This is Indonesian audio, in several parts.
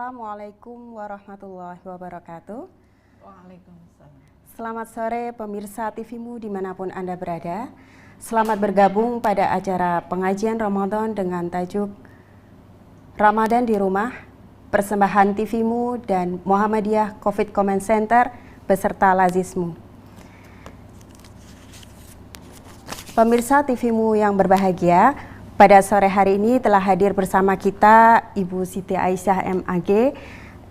Assalamualaikum warahmatullahi wabarakatuh. Waalaikumsalam. Selamat sore pemirsa TVMu dimanapun Anda berada. Selamat bergabung pada acara pengajian Ramadan dengan tajuk Ramadan di Rumah, persembahan TVMu dan Muhammadiyah Covid Comment Center beserta Lazismu. Pemirsa TVMu yang berbahagia, pada sore hari ini telah hadir bersama kita Ibu Siti Aisyah MAG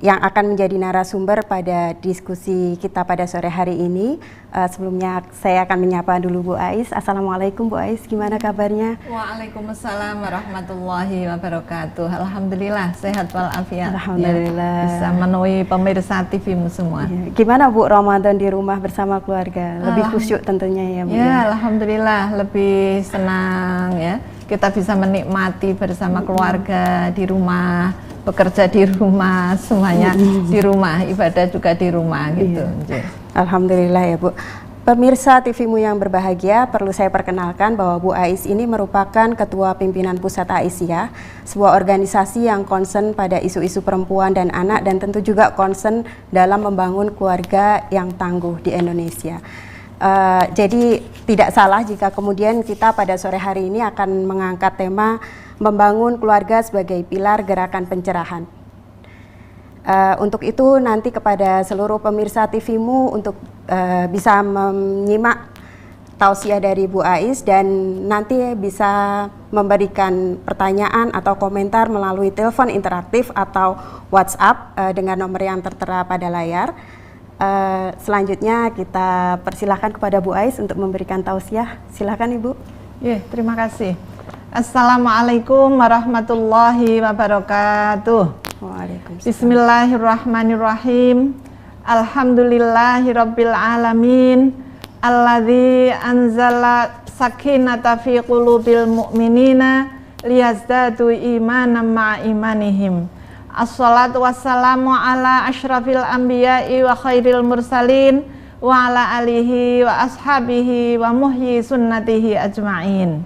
yang akan menjadi narasumber pada diskusi kita pada sore hari ini. Sebelumnya saya akan menyapa dulu Bu Ais. Assalamualaikum Bu Ais, gimana kabarnya? Waalaikumsalam warahmatullahi wabarakatuh. Alhamdulillah sehat walafiat. Alhamdulillah. Ya, bisa menemui pemirsa TVMu semua. Ya, gimana Bu Ramadan di rumah bersama keluarga? Lebih khusyuk tentunya ya Bu. Ya, alhamdulillah lebih senang ya. Kita bisa menikmati bersama keluarga di rumah, bekerja di rumah, semuanya di rumah, ibadah juga di rumah gitu. Iya. Alhamdulillah ya Bu. Pemirsa TVMu yang berbahagia, perlu saya perkenalkan bahwa Bu Ais ini merupakan Ketua Pimpinan Pusat Aisyah, sebuah organisasi yang concern pada isu-isu perempuan dan anak dan tentu juga concern dalam membangun keluarga yang tangguh di Indonesia. Jadi tidak salah jika kemudian kita pada sore hari ini akan mengangkat tema membangun keluarga sebagai pilar gerakan pencerahan. Untuk itu nanti kepada seluruh pemirsa TVMu untuk bisa menyimak tausiah dari Bu Ais dan nanti bisa memberikan pertanyaan atau komentar melalui telepon interaktif atau WhatsApp dengan nomor yang tertera pada layar. Selanjutnya kita persilahkan kepada Bu Ais untuk memberikan tausiah. Silakan Ibu. Ya, terima kasih. Assalamualaikum warahmatullahi wabarakatuh. Waalaikumsalam. Bismillahirrahmanirrahim. Alhamdulillahirabbil alamin. Alladzi anzala sakinata fi qulubil mu'minina liyazdadu imanan ma'a imanihim. Assalatu wassalamu ala asyrafil anbiya'i wa khairil mursalin wa ala alihi wa ashabihi wa muhyi sunnatihi ajma'in.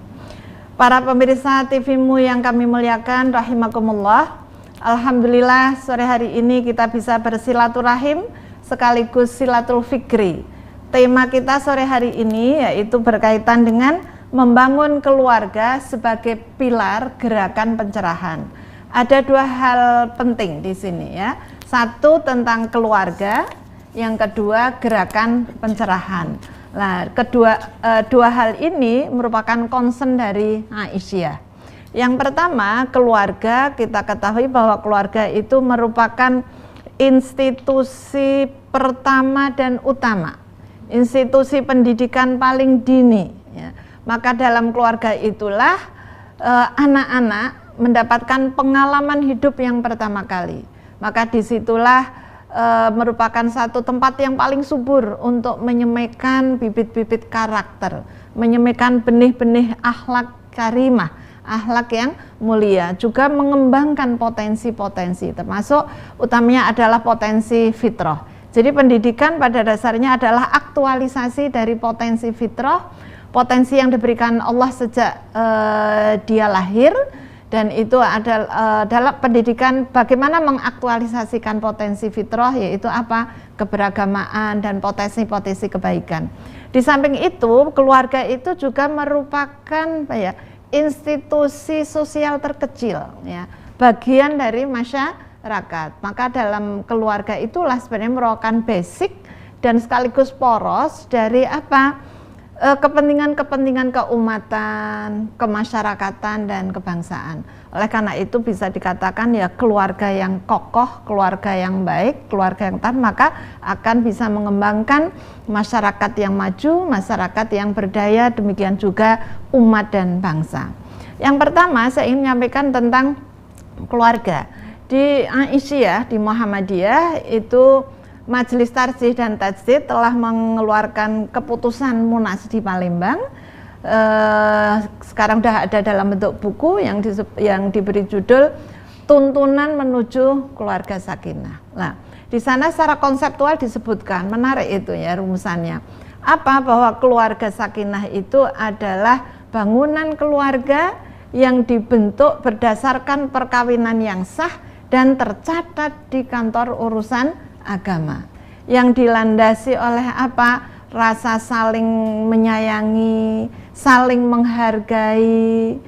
Para pemirsa TVMu yang kami muliakan rahimakumullah, alhamdulillah sore hari ini kita bisa bersilaturahim sekaligus silatul fikri. Tema kita sore hari ini yaitu berkaitan dengan membangun keluarga sebagai pilar gerakan pencerahan. Ada dua hal penting di sini ya. Satu tentang keluarga, yang kedua gerakan pencerahan. Nah, dua hal ini merupakan concern dari Aisyah. Yang pertama, keluarga, kita ketahui bahwa keluarga itu merupakan institusi pertama dan utama, institusi pendidikan paling dini ya. Maka dalam keluarga itulah anak-anak mendapatkan pengalaman hidup yang pertama kali. Maka disitulah merupakan satu tempat yang paling subur untuk menyemaikan bibit-bibit karakter, menyemaikan benih-benih akhlak karimah, akhlak yang mulia, juga mengembangkan potensi-potensi, termasuk utamanya adalah potensi fitrah. Jadi pendidikan pada dasarnya adalah aktualisasi dari potensi fitrah, potensi yang diberikan Allah sejak dia lahir. Dan itu adalah dalam pendidikan bagaimana mengaktualisasikan potensi fitrah, yaitu apa? Keberagamaan dan potensi-potensi kebaikan. Di samping itu, keluarga itu juga merupakan institusi sosial terkecil, ya, bagian dari masyarakat. Maka dalam keluarga itulah sebenarnya merupakan basic dan sekaligus poros dari apa? Kepentingan-kepentingan keumatan, kemasyarakatan dan kebangsaan. Oleh karena itu bisa dikatakan ya keluarga yang kokoh, keluarga yang baik, keluarga yang tahan, maka akan bisa mengembangkan masyarakat yang maju, masyarakat yang berdaya, demikian juga umat dan bangsa. Yang pertama saya ingin menyampaikan tentang keluarga. Di Aisyah, di Muhammadiyah itu Majelis Tarjih dan Tajdid telah mengeluarkan keputusan Munas di Palembang. Sekarang sudah ada dalam bentuk buku yang diberi judul Tuntunan Menuju Keluarga Sakinah. Nah, di sana secara konseptual disebutkan, menarik itu ya rumusannya. Apa? Bahwa keluarga sakinah itu adalah bangunan keluarga yang dibentuk berdasarkan perkawinan yang sah dan tercatat di kantor urusan agama, yang dilandasi oleh apa? Rasa saling menyayangi, saling menghargai,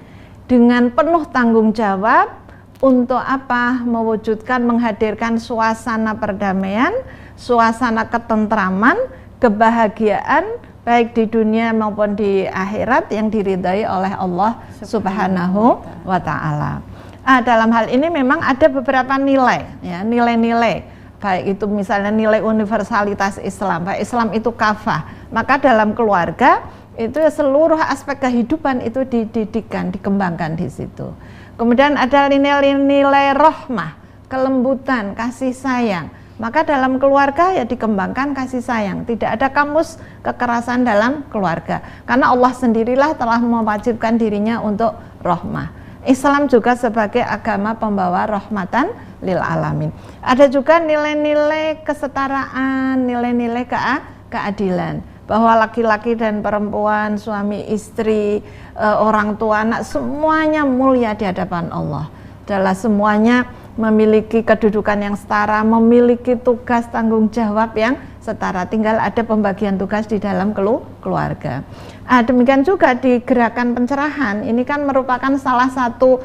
dengan penuh tanggung jawab untuk apa? Mewujudkan, menghadirkan suasana perdamaian, suasana ketentraman, kebahagiaan baik di dunia maupun di akhirat yang diridhai oleh Allah Subhanahu wa Ta'ala. Dalam hal ini memang ada beberapa nilai, ya, nilai-nilai, baik itu misalnya nilai universalitas Islam, bahwa Islam itu kafah, maka dalam keluarga itu seluruh aspek kehidupan itu dididikan, dikembangkan di situ. Kemudian ada nilai-nilai rahmah, kelembutan, kasih sayang, maka dalam keluarga ya dikembangkan kasih sayang, tidak ada kamus kekerasan dalam keluarga, karena Allah sendirilah telah mewajibkan dirinya untuk rahmah. Islam juga sebagai agama pembawa rahmatan lil alamin. Ada juga nilai-nilai kesetaraan, nilai-nilai keadilan, bahwa laki-laki dan perempuan, suami istri, orang tua, anak, semuanya mulia di hadapan Allah. Adalah semuanya memiliki kedudukan yang setara, memiliki tugas tanggung jawab yang setara, tinggal ada pembagian tugas di dalam keluarga. Demikian juga di gerakan pencerahan, ini kan merupakan salah satu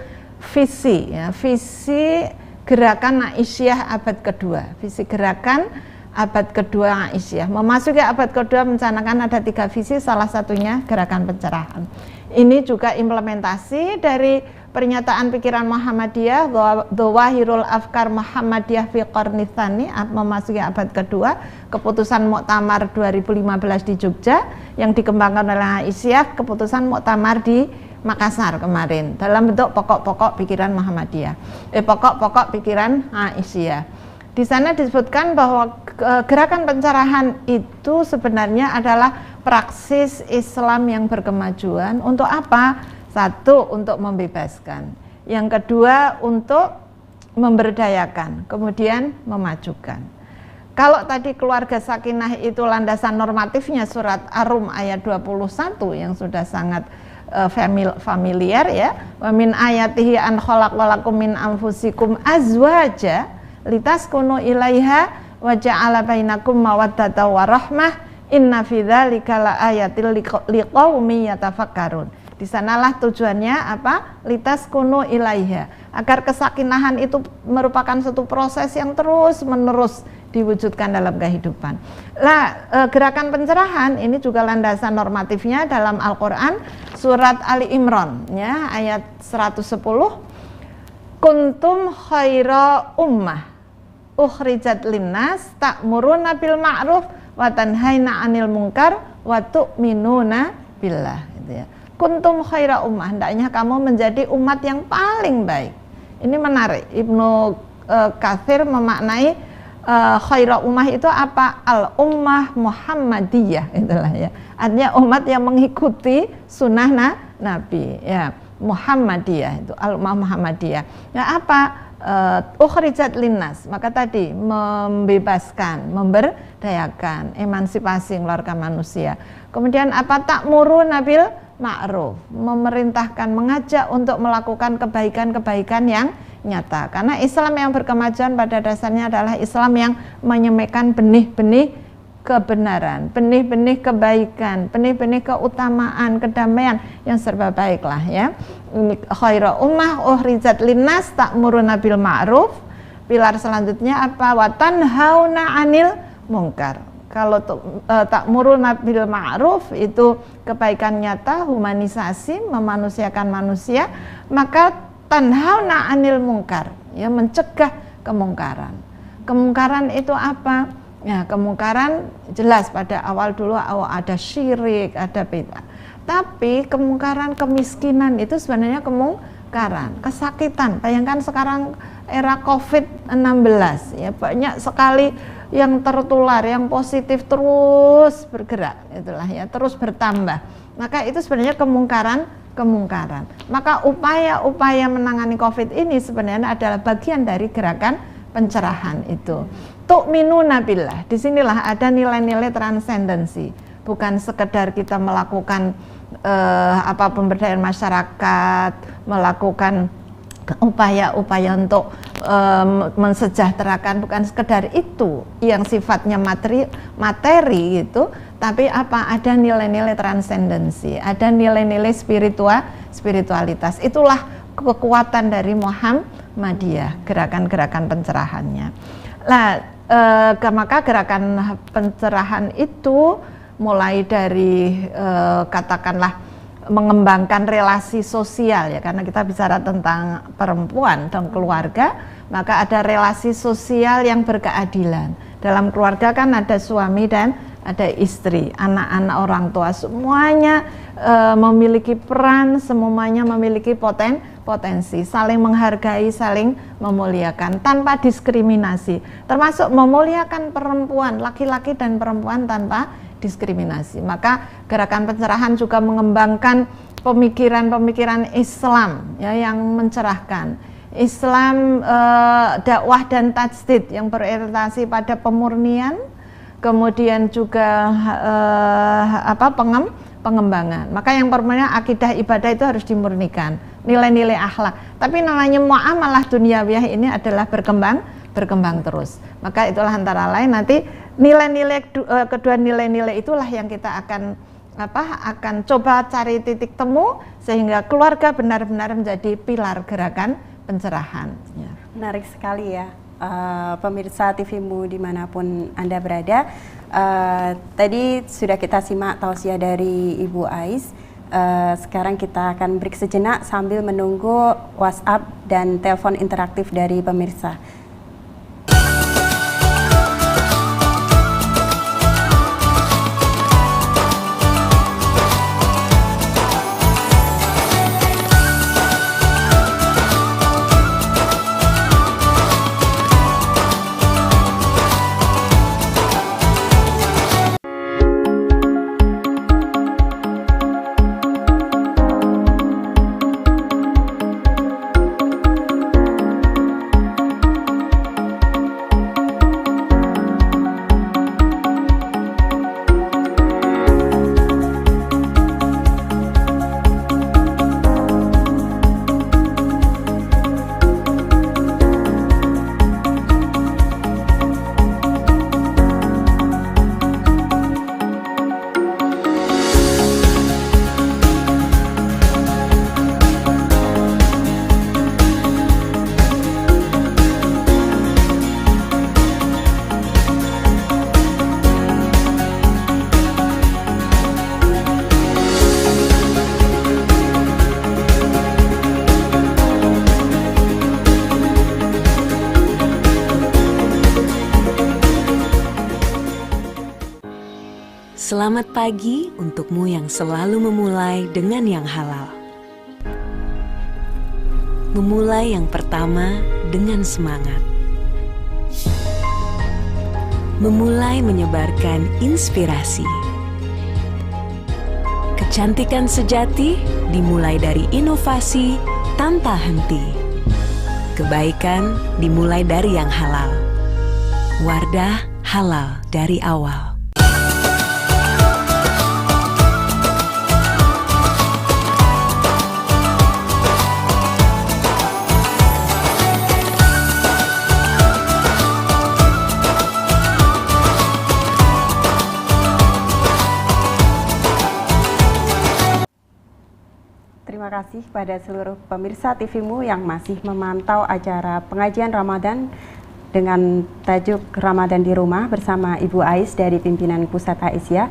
visi, ya, visi gerakan Aisyah abad kedua, visi gerakan abad kedua Aisyah. Memasuki abad kedua mencanangkan ada 3 visi, salah satunya gerakan pencerahan. Ini juga implementasi dari pernyataan pikiran Muhammadiyah, Dhawahirul Afkar Muhammadiyah fi Qarni Tsani, memasuki abad kedua, keputusan Muktamar 2015 di Jogja yang dikembangkan oleh Aisyah, keputusan Muktamar di Makassar kemarin dalam bentuk pokok-pokok pikiran Muhammadiyah, pokok-pokok pikiran Aisyah. Di sana disebutkan bahwa gerakan pencerahan itu sebenarnya adalah praksis Islam yang berkemajuan. Untuk apa? Satu, untuk membebaskan. Yang kedua, untuk memberdayakan. Kemudian memajukan. Kalau tadi keluarga sakinah itu landasan normatifnya surat Ar-Rum ayat 21 yang sudah sangat familiar, ya. Wa min ayatihi an khalaqalakum min anfusikum azwaja litaskunu ilaiha wa ja'ala bainakum mawaddatan wa rahmah inna fi dzalika laayatil liqaumin yatafakkarun. Di sanalah tujuannya apa? Litaskunu ilaiha, agar kesakinahan itu merupakan suatu proses yang terus menerus diwujudkan dalam kehidupan. Gerakan pencerahan ini juga landasan normatifnya dalam Al-Qur'an surat Ali Imran, ya, ayat 110. Kuntum khaira ummah ukhrijat linnas ta'muruna bil ma'ruf wa tanhaina 'anil munkar wa tu'minuna billah, gitu ya. Kuntum khaira ummah, hendaknya kamu menjadi umat yang paling baik. Ini menarik. Ibnu Katsir memaknai khaira ummah itu apa? Al ummah Muhammadiyah, itulah, ya. Artinya umat yang mengikuti sunnah Nabi, ya. Muhammadiyah itu al ummah Muhammadiyah. Ya, apa? Ukhrijat linnas, maka tadi membebaskan, memberdayakan, emansipasi keluarga manusia. Kemudian apa? Ta'muruna bil ma'ruf, memerintahkan, mengajak untuk melakukan kebaikan-kebaikan yang nyata. Karena Islam yang berkemajuan pada dasarnya adalah Islam yang menyemekan benih-benih kebenaran, benih-benih kebaikan, benih-benih keutamaan, kedamaian yang serba baiklah, ya. Khairu ummah ukhrijat linnas ta'muruna bil ma'ruf. Pilar selanjutnya apa? Wa tanhauna 'anil munkar. Kalau ta'muruna bil ma'ruf itu kebaikan nyata, humanisasi, memanusiakan manusia, maka tanhauna 'anil munkar, ya, mencegah kemungkaran. Kemungkaran itu apa? Ya, kemungkaran jelas pada awal dulu ada syirik, ada bid'ah. Tapi kemungkaran kemiskinan itu sebenarnya kemungkaran, kesakitan. Bayangkan sekarang era COVID-19, ya, banyak sekali yang tertular, yang positif terus bergerak, itulah, ya, terus bertambah. Maka itu sebenarnya kemungkaran. Maka upaya-upaya menangani COVID ini sebenarnya adalah bagian dari gerakan pencerahan itu. Tu'minuna billah, disinilah ada nilai-nilai transendensi, bukan sekedar kita melakukan pemberdayaan masyarakat, melakukan upaya-upaya untuk mensejahterakan, bukan sekedar itu yang sifatnya materi gitu, tapi apa, ada nilai-nilai transendensi, ada nilai-nilai spiritualitas. Itulah kekuatan dari Muhammadiyah, gerakan-gerakan pencerahannya. Maka gerakan pencerahan itu mulai dari katakanlah mengembangkan relasi sosial ya, karena kita bicara tentang perempuan dan keluarga, maka ada relasi sosial yang berkeadilan. Dalam keluarga kan ada suami dan ada istri, anak-anak, orang tua, semuanya memiliki peran, semuanya memiliki potensi, saling menghargai, saling memuliakan tanpa diskriminasi, termasuk memuliakan perempuan, laki-laki dan perempuan tanpa diskriminasi. Maka gerakan pencerahan juga mengembangkan pemikiran-pemikiran Islam ya, yang mencerahkan. Islam dakwah dan tajdid yang berorientasi pada pemurnian, kemudian juga pengembangan. Maka yang pertama akidah ibadah itu harus dimurnikan, nilai-nilai akhlak. Tapi namanya muamalah duniawiyah ini adalah berkembang terus. Maka itulah antara lain nanti nilai-nilai kedua nilai-nilai itulah yang kita akan coba cari titik temu sehingga keluarga benar-benar menjadi pilar gerakan pencerahan. Ya. Menarik sekali ya, pemirsa TVMU dimanapun Anda berada. Tadi sudah kita simak tausiah dari Ibu Ais. Sekarang kita akan break sejenak sambil menunggu WhatsApp dan telepon interaktif dari pemirsa. Selamat pagi untukmu yang selalu memulai dengan yang halal. Memulai yang pertama dengan semangat. Memulai menyebarkan inspirasi. Kecantikan sejati dimulai dari inovasi tanpa henti. Kebaikan dimulai dari yang halal. Wardah halal dari awal. Terima kasih pada seluruh pemirsa TVMU yang masih memantau acara pengajian Ramadan dengan tajuk Ramadan di Rumah bersama Ibu Ais dari pimpinan Pusat Aisyah.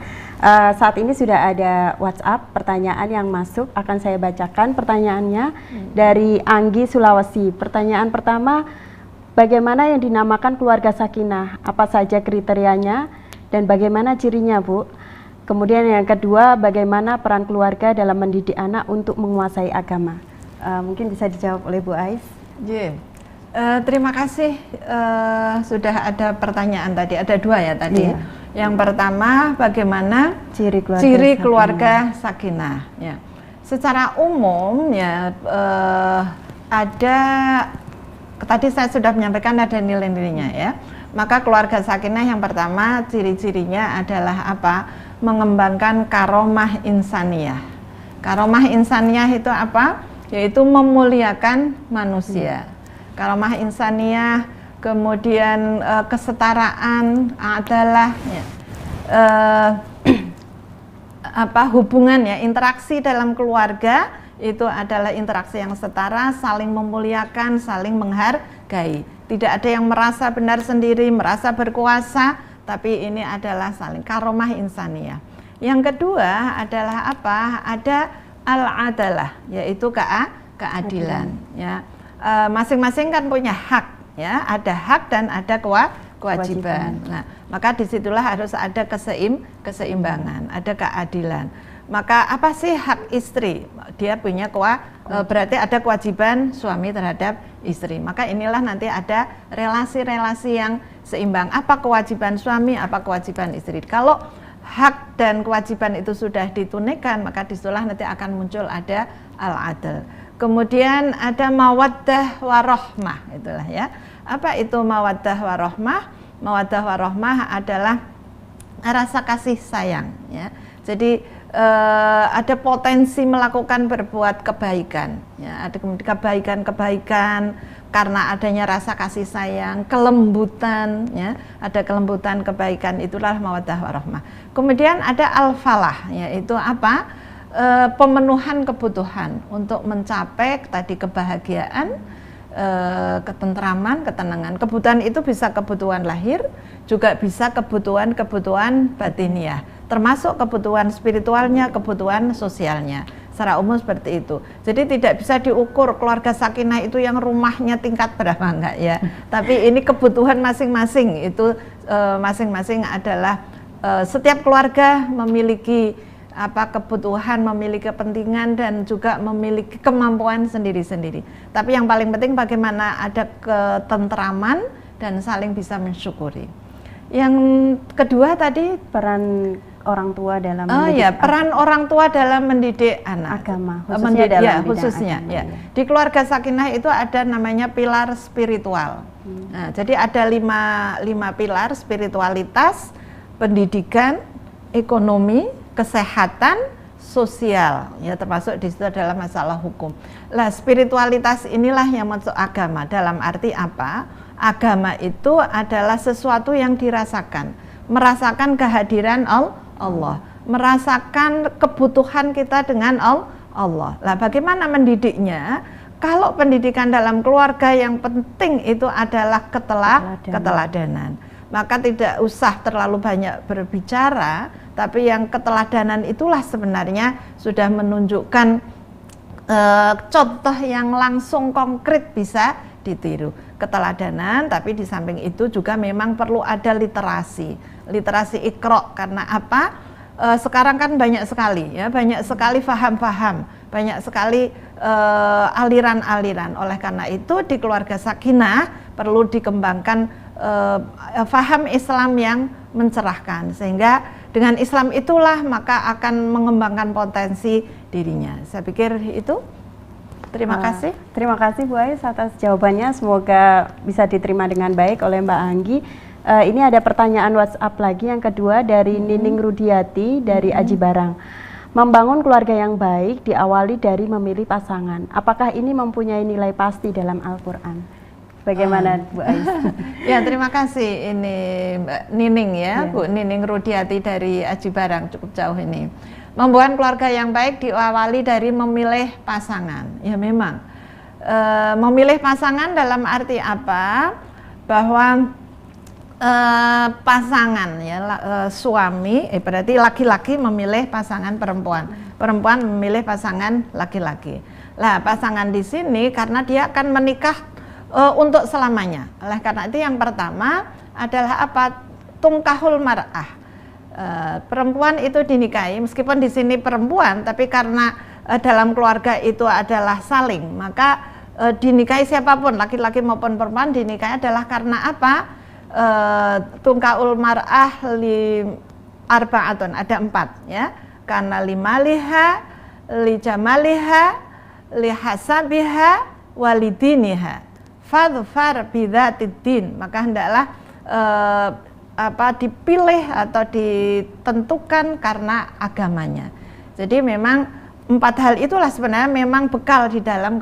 Saat ini sudah ada WhatsApp pertanyaan yang masuk, akan saya bacakan pertanyaannya dari Anggi Sulawesi. Pertanyaan pertama, bagaimana yang dinamakan keluarga sakinah? Apa saja kriterianya dan bagaimana cirinya, Bu? Kemudian yang kedua, bagaimana peran keluarga dalam mendidik anak untuk menguasai agama? Mungkin bisa dijawab oleh Bu Ais. Terima kasih, sudah ada pertanyaan tadi, ada dua ya tadi. Iya. Yang pertama, bagaimana ciri keluarga sakinah? Ya. Secara umum ya ada, tadi saya sudah menyampaikan ada nilai-nilainya ya. Maka keluarga sakinah yang pertama ciri-cirinya adalah apa? Mengembangkan karomah insaniyah. Karomah insaniyah itu apa? Yaitu memuliakan manusia. karomah insaniyah, kemudian kesetaraan, adalah ya. Hubungan ya, interaksi dalam keluarga itu adalah interaksi yang setara, saling memuliakan, saling menghargai. Tidak ada yang merasa benar sendiri, merasa berkuasa, tapi ini adalah saling karomah insaniyah. Yang kedua adalah apa? Ada al-adalah, yaitu keadilan. Ya, masing-masing kan punya hak, ya, ada hak dan ada kewajiban. Nah, maka disitulah harus ada keseimbangan, ada keadilan. Maka apa sih hak istri? Dia punya berarti ada kewajiban suami terhadap istri. Maka inilah nanti ada relasi-relasi yang seimbang. Apa kewajiban suami, apa kewajiban istri. Kalau hak dan kewajiban itu sudah ditunaikan, maka disitulah nanti akan muncul ada al-adl. Kemudian ada mawaddah warahmah, itulah ya. Apa itu mawaddah warahmah? Mawaddah warahmah adalah rasa kasih sayang, ya. Jadi ada potensi melakukan berbuat kebaikan, ya, ada kebaikan karena adanya rasa kasih sayang, kelembutan, ya, ada kelembutan kebaikan, itulah mawaddah warahmah. Kemudian ada al-falah, yaitu apa? Pemenuhan kebutuhan untuk mencapai tadi kebahagiaan, ketentraman, ketenangan. Kebutuhan itu bisa kebutuhan lahir, juga bisa kebutuhan batiniah, termasuk kebutuhan spiritualnya, kebutuhan sosialnya. Secara umum seperti itu. Jadi tidak bisa diukur keluarga sakinah itu yang rumahnya tingkat berapa, enggak ya. Tapi ini kebutuhan masing-masing, itu masing-masing adalah setiap keluarga memiliki kebutuhan, memiliki kepentingan, dan juga memiliki kemampuan sendiri-sendiri. Tapi yang paling penting bagaimana ada ketentraman dan saling bisa mensyukuri. Yang kedua tadi peran orang tua dalam mendidik peran orang tua dalam mendidik anak, agama, khususnya dalam khususnya agama, ya. Di keluarga sakinah itu ada namanya pilar spiritual. Nah, jadi ada lima pilar: spiritualitas, pendidikan, ekonomi, kesehatan, sosial, ya, termasuk di situ adalah masalah hukum. Lah, spiritualitas inilah yang masuk agama. Dalam arti apa? Agama itu adalah sesuatu yang dirasakan, merasakan kehadiran Allah, merasakan kebutuhan kita dengan Allah. Lah, bagaimana mendidiknya? Kalau pendidikan dalam keluarga yang penting itu adalah keteladanan. Maka tidak usah terlalu banyak berbicara, tapi yang keteladanan itulah sebenarnya sudah menunjukkan contoh yang langsung konkret bisa ditiru. Keteladanan, tapi di samping itu juga memang perlu ada literasi Iqra. Karena apa? Sekarang kan banyak sekali faham-faham, banyak sekali aliran-aliran. Oleh karena itu di keluarga sakinah perlu dikembangkan faham Islam yang mencerahkan, sehingga dengan Islam itulah maka akan mengembangkan potensi dirinya. Saya pikir itu. Terima kasih. Terima kasih Bu Ais atas jawabannya. Semoga bisa diterima dengan baik oleh Mbak Anggi. Ini ada pertanyaan WhatsApp lagi yang kedua dari Nining Rudiati dari Aji Barang. Membangun keluarga yang baik diawali dari memilih pasangan. Apakah ini mempunyai nilai pasti dalam Al-Quran? Bagaimana Bu Ais? Ya, terima kasih ini Mbak Nining ya, Bu Nining Rudiati dari Aji Barang, cukup jauh ini. Membangun keluarga yang baik diawali dari memilih pasangan. Ya, memang memilih pasangan dalam arti apa? Bahwa pasangan ya, suami berarti laki-laki memilih pasangan perempuan, perempuan memilih pasangan laki-laki. Lah, pasangan di sini karena dia akan menikah untuk selamanya. Oleh karena itu yang pertama adalah apa? Tungkahul mar'ah. Perempuan itu dinikahi, meskipun di sini perempuan, tapi karena dalam keluarga itu adalah saling, maka dinikahi siapapun, laki-laki maupun perempuan, dinikahi adalah karena apa? Tungkahul mar'ah li arba'atun, ada 4 ya. Karena limaliha, li jamaliha, li hasabiha, walidiniha. Fadfar bidzatiddin, maka hendaklah dipilih atau ditentukan karena agamanya. Jadi memang 4 hal itulah sebenarnya memang bekal di dalam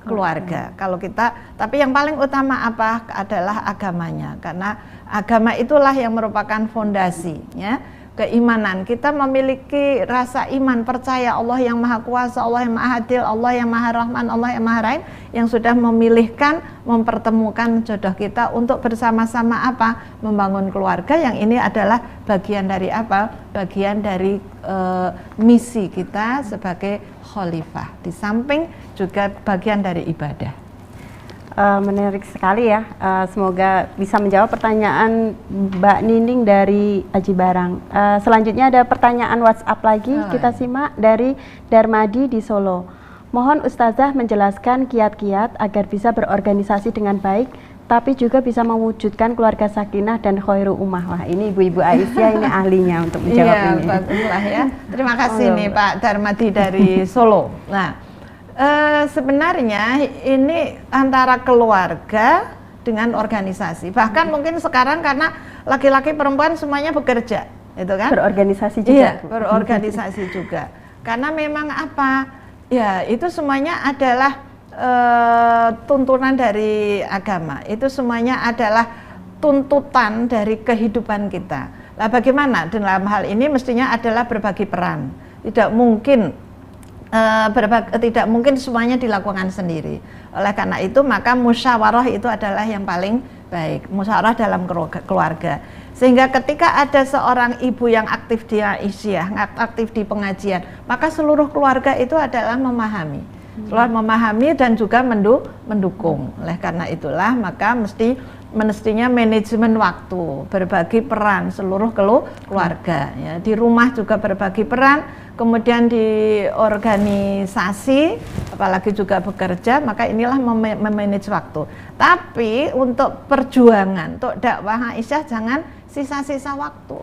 keluarga. Kalau kita, tapi yang paling utama apa adalah agamanya, karena agama itulah yang merupakan fondasinya keimanan. Kita memiliki rasa iman, percaya Allah yang Maha Kuasa, Allah yang Maha Adil, Allah yang Maha Rahman, Allah yang Maha Rahim, yang sudah memilihkan, mempertemukan jodoh kita untuk bersama-sama apa? Membangun keluarga, yang ini adalah bagian dari apa? Bagian dari misi kita sebagai khalifah. Di samping juga bagian dari ibadah. Menarik sekali ya, semoga bisa menjawab pertanyaan Mbak Nining dari Aji Barang. Selanjutnya ada pertanyaan WhatsApp lagi, kita simak dari Darmadi di Solo. Mohon Ustazah menjelaskan kiat-kiat agar bisa berorganisasi dengan baik, tapi juga bisa mewujudkan keluarga sakinah dan khairul ummah. Wah, ini Ibu Aisyah ini ahlinya untuk menjawab ini. Iya, baguslah ya. Terima kasih nih Pak Darmadi dari Solo. Nah, sebenarnya ini antara keluarga dengan organisasi. Bahkan mungkin sekarang karena laki-laki perempuan semuanya bekerja, itu kan? Berorganisasi juga. Iya, berorganisasi juga. Karena memang apa? Ya, itu semuanya adalah tuntunan dari agama. Itu semuanya adalah tuntutan dari kehidupan kita. Nah, bagaimana dalam hal ini mestinya adalah berbagi peran. Tidak mungkin tidak mungkin semuanya dilakukan sendiri. Oleh karena itu maka musyawarah itu adalah yang paling baik, musyawarah dalam keluarga. Sehingga ketika ada seorang ibu yang aktif di Aisyah, aktif di pengajian, maka seluruh keluarga itu adalah memahami, memahami dan juga mendukung. Oleh karena itulah maka mestinya manajemen waktu, berbagi peran seluruh keluarga. Ya. Di rumah juga berbagi peran, kemudian di organisasi, apalagi juga bekerja, maka inilah memanage waktu. Tapi untuk perjuangan, untuk dakwah Aisyah jangan sisa-sisa waktu.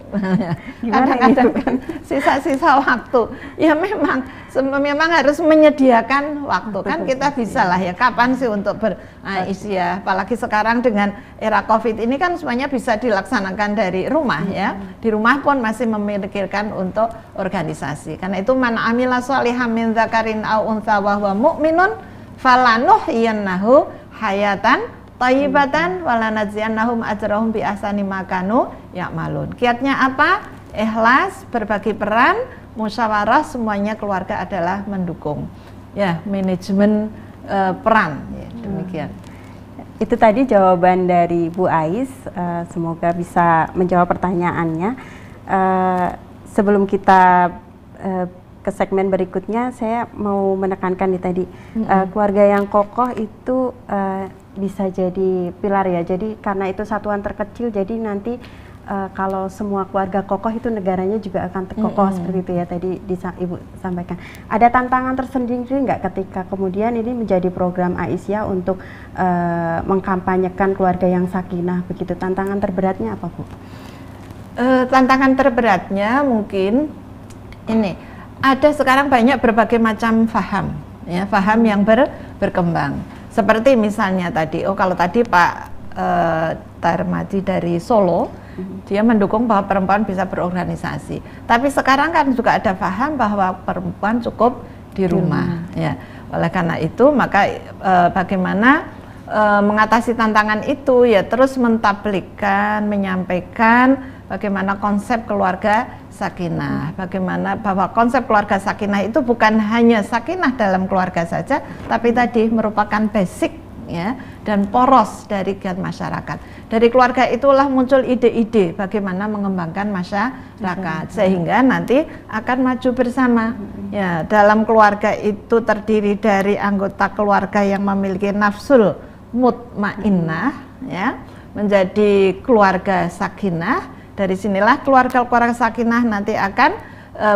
Kadang-kadang kan sisa-sisa waktu. Ya memang harus menyediakan waktu. Kan kita bisa lah ya, kapan sih untuk Aisyah, apalagi sekarang dengan era Covid ini kan semuanya bisa dilaksanakan dari rumah ya. Di rumah pun masih memikirkan untuk organisasi. Karena itu man amila sholihan min dzakarin aw untha wa huwa mu'minun falanuhyiyannahu hayatan thayyibatan walanajziyannahum ajrahum bi ahsani ma kanu ya'malun. Kiatnya apa? Ikhlas, berbagi peran, musyawarah, semuanya keluarga adalah mendukung. Ya, manajemen peran ya, demikian. Itu tadi jawaban dari Bu Ais, semoga bisa menjawab pertanyaannya. Sebelum kita ke segmen berikutnya, saya mau menekankan nih tadi, keluarga yang kokoh itu bisa jadi pilar ya, jadi karena itu satuan terkecil, jadi nanti kalau semua keluarga kokoh itu negaranya juga akan kokoh seperti itu ya tadi Ibu sampaikan. Ada tantangan tersendiri nggak ketika kemudian ini menjadi program Aisyah untuk mengkampanyekan keluarga yang sakinah begitu? Tantangan terberatnya apa Bu? Tantangan terberatnya mungkin ini, ada sekarang banyak berbagai macam faham, ya, faham yang berkembang. Seperti misalnya tadi, kalau tadi Pak Darmadi dari Solo, dia mendukung bahwa perempuan bisa berorganisasi. Tapi sekarang kan juga ada faham bahwa perempuan cukup di rumah. Ya. Oleh karena itu, maka bagaimana mengatasi tantangan itu, ya terus mentablikkan, menyampaikan bagaimana konsep keluarga sakinah, bagaimana bahwa konsep keluarga sakinah itu bukan hanya sakinah dalam keluarga saja, tapi tadi merupakan basic ya dan poros dari kegiatan masyarakat. Dari keluarga itulah muncul ide-ide bagaimana mengembangkan masyarakat sehingga nanti akan maju bersama. Ya, dalam keluarga itu terdiri dari anggota keluarga yang memiliki nafsul mutmainnah ya, menjadi keluarga sakinah. Dari sinilah keluarga-keluarga sakinah nanti akan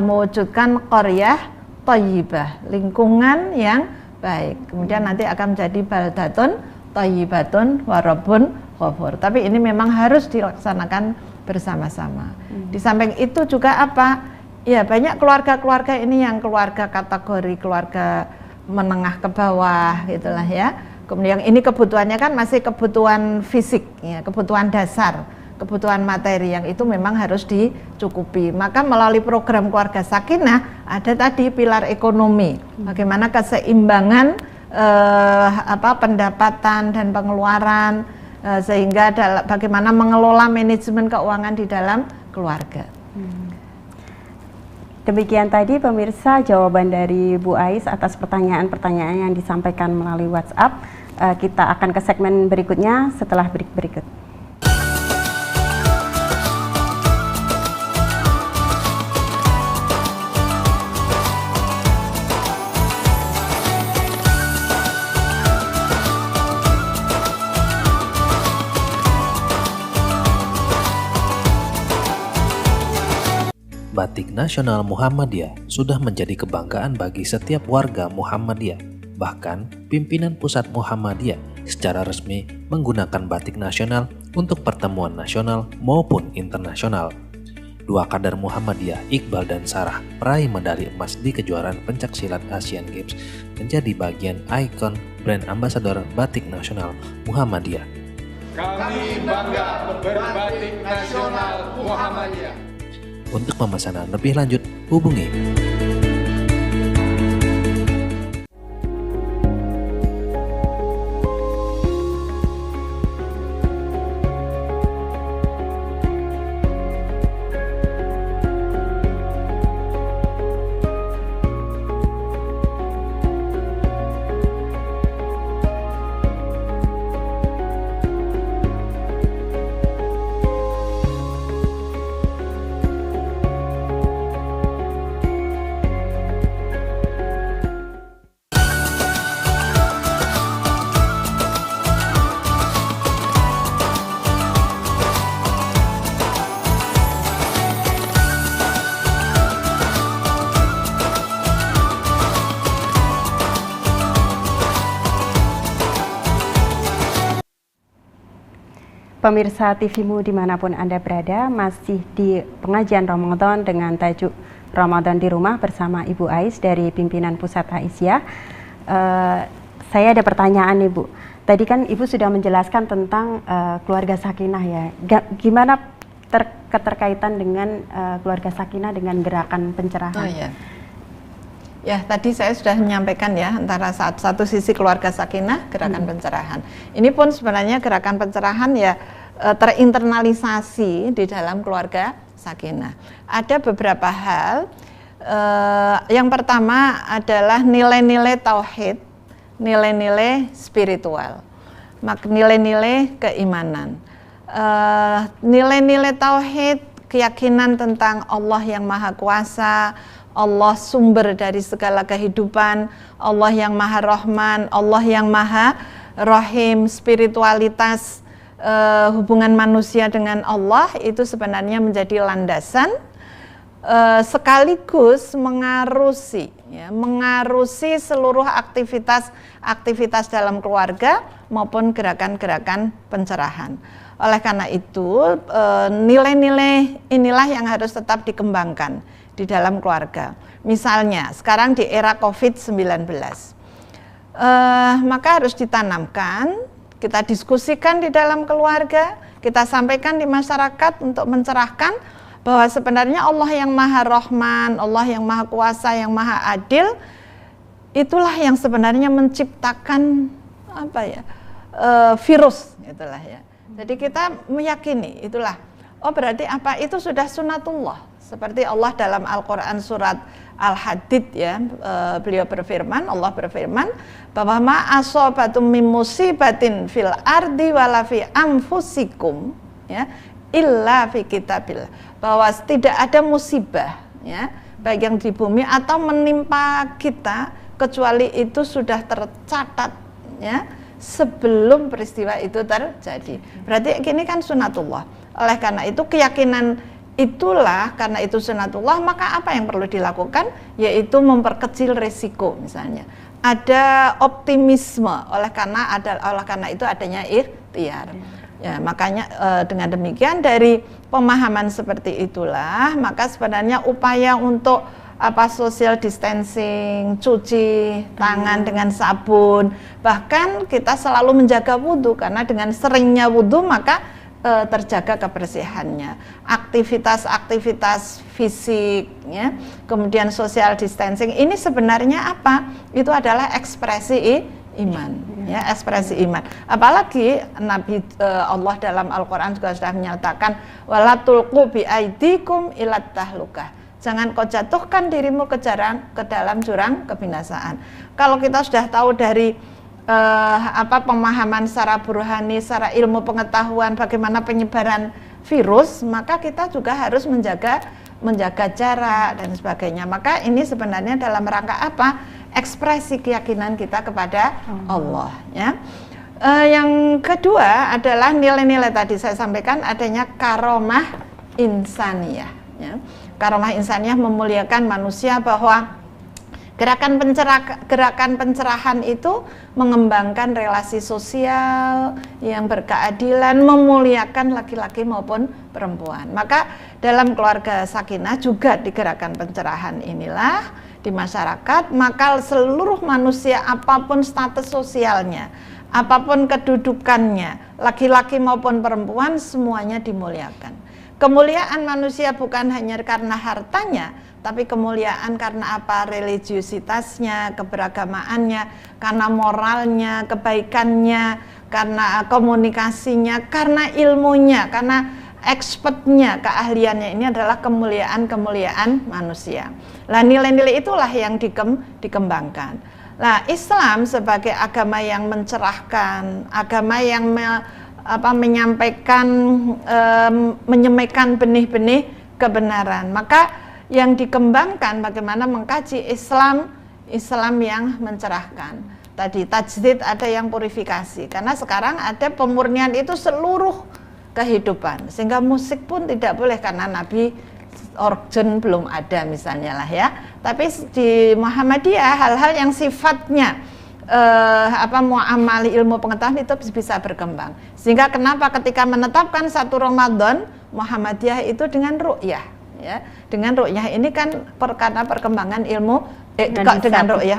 mewujudkan qaryah thayyibah, lingkungan yang baik. Kemudian nanti akan menjadi baldatun thayyibatun wa rabbun ghafur. Tapi ini memang harus dilaksanakan bersama-sama. Di samping itu juga apa? Ya, banyak keluarga-keluarga ini yang keluarga kategori keluarga menengah ke bawah gitulah ya. Kemudian ini kebutuhannya kan masih kebutuhan fisik ya, kebutuhan dasar. kebutuhan materi yang itu memang harus dicukupi. Maka melalui program Keluarga Sakinah ada tadi pilar ekonomi, bagaimana keseimbangan pendapatan dan pengeluaran, sehingga bagaimana mengelola manajemen keuangan di dalam keluarga. Demikian tadi pemirsa jawaban dari Bu Ais atas pertanyaan-pertanyaan yang disampaikan melalui WhatsApp. Kita akan ke segmen berikutnya setelah break berikut. Batik Nasional Muhammadiyah sudah menjadi kebanggaan bagi setiap warga Muhammadiyah. Bahkan, pimpinan pusat Muhammadiyah secara resmi menggunakan batik nasional untuk pertemuan nasional maupun internasional. Dua kader Muhammadiyah, Iqbal dan Sarah, peraih medali emas di kejuaraan pencaksilat Asian Games, menjadi bagian ikon brand ambasador batik nasional Muhammadiyah. Kami bangga berbatik nasional Muhammadiyah. Untuk pemesanan lebih lanjut, hubungi Pemirsa TVmu dimanapun Anda berada, masih di pengajian Ramadan dengan tajuk Ramadan di Rumah bersama Ibu Ais dari pimpinan Pusat Aisyah. Saya ada pertanyaan Ibu. Tadi kan Ibu sudah menjelaskan tentang keluarga sakinah ya. Gimana keterkaitan dengan keluarga sakinah dengan gerakan pencerahan? Oh ya. Ya, tadi saya sudah menyampaikan ya, antara satu sisi keluarga sakinah, gerakan pencerahan. Ini pun sebenarnya gerakan pencerahan ya terinternalisasi di dalam keluarga sakinah. Ada beberapa hal. Yang pertama adalah nilai-nilai tauhid, nilai-nilai spiritual, nilai-nilai keimanan. Nilai-nilai tauhid, keyakinan tentang Allah yang Maha Kuasa, Allah sumber dari segala kehidupan, Allah yang Maha Rahman, Allah yang Maha Rahim, spiritualitas hubungan manusia dengan Allah itu sebenarnya menjadi landasan sekaligus mengarusi seluruh aktivitas dalam keluarga maupun gerakan-gerakan pencerahan. Oleh karena itu nilai-nilai inilah yang harus tetap dikembangkan di dalam keluarga. Misalnya sekarang di era COVID-19, maka harus ditanamkan, kita diskusikan di dalam keluarga, kita sampaikan di masyarakat untuk mencerahkan bahwa sebenarnya Allah yang Maha Rahman, Allah yang Maha Kuasa, yang Maha Adil, itulah yang sebenarnya menciptakan virus, itulah ya. Jadi kita meyakini itulah. Oh berarti apa? Itu sudah sunatullah. Seperti Allah dalam Al-Quran surat Al-Hadid ya, beliau berfirman, Allah berfirman bahwa ma asobatum min musibatin fil ardi wala fi anfusikum ya illa fi kitabillah, bahwa tidak ada musibah ya baik yang di bumi atau menimpa kita kecuali itu sudah tercatat ya sebelum peristiwa itu terjadi. Berarti ini kan sunatullah. Oleh karena itu keyakinan itulah, karena itu sunatullah, maka apa yang perlu dilakukan? Yaitu memperkecil resiko misalnya. Ada optimisme oleh karena itu adanya ikhtiar. Ya, makanya dengan demikian dari pemahaman seperti itulah, maka sebenarnya upaya untuk social distancing, cuci tangan dengan sabun, bahkan kita selalu menjaga wudhu, karena dengan seringnya wudhu maka terjaga kebersihannya, aktivitas-aktivitas fisiknya, kemudian social distancing. Ini sebenarnya apa? Itu adalah ekspresi iman, ya, ekspresi iman. Apalagi Nabi Allah dalam Al-Quran juga sudah menyatakan wala tulqu bi aidikum ilat tahlukah. Jangan kau jatuhkan dirimu ke dalam jurang kebinasaan. Kalau kita sudah tahu dari pemahaman secara burhani, secara ilmu pengetahuan bagaimana penyebaran virus, maka kita juga harus menjaga jarak dan sebagainya. Maka ini sebenarnya dalam rangka apa? Ekspresi keyakinan kita kepada Allah, ya. Yang kedua adalah nilai-nilai tadi saya sampaikan, adanya karomah insaniyah, ya. Karomah insaniyah memuliakan manusia, bahwa gerakan pencerahan itu mengembangkan relasi sosial yang berkeadilan, memuliakan laki-laki maupun perempuan. Maka dalam keluarga sakinah juga di gerakan pencerahan inilah di masyarakat, maka seluruh manusia apapun status sosialnya, apapun kedudukannya, laki-laki maupun perempuan, semuanya dimuliakan. Kemuliaan manusia bukan hanya karena hartanya, tapi kemuliaan karena apa? Religiusitasnya, keberagamaannya, karena moralnya, kebaikannya, karena komunikasinya, karena ilmunya, karena expertnya, keahliannya. Ini adalah kemuliaan manusia. Nah, nilai-nilai itulah yang dikembangkan. Nah, Islam sebagai agama yang mencerahkan, agama yang menyampaikan benih-benih kebenaran. Maka yang dikembangkan bagaimana mengkaji Islam yang mencerahkan. Tadi tajdid, ada yang purifikasi, karena sekarang ada pemurnian itu seluruh kehidupan, sehingga musik pun tidak boleh karena Nabi organ belum ada misalnya lah, ya. Tapi di Muhammadiyah hal-hal yang sifatnya muamali ilmu pengetahuan itu bisa berkembang. Sehingga kenapa ketika menetapkan 1 Ramadan Muhammadiyah itu dengan ru'yah, ya. Dengan ru'yah ini kan karena perkembangan ilmu dengan ru'yah,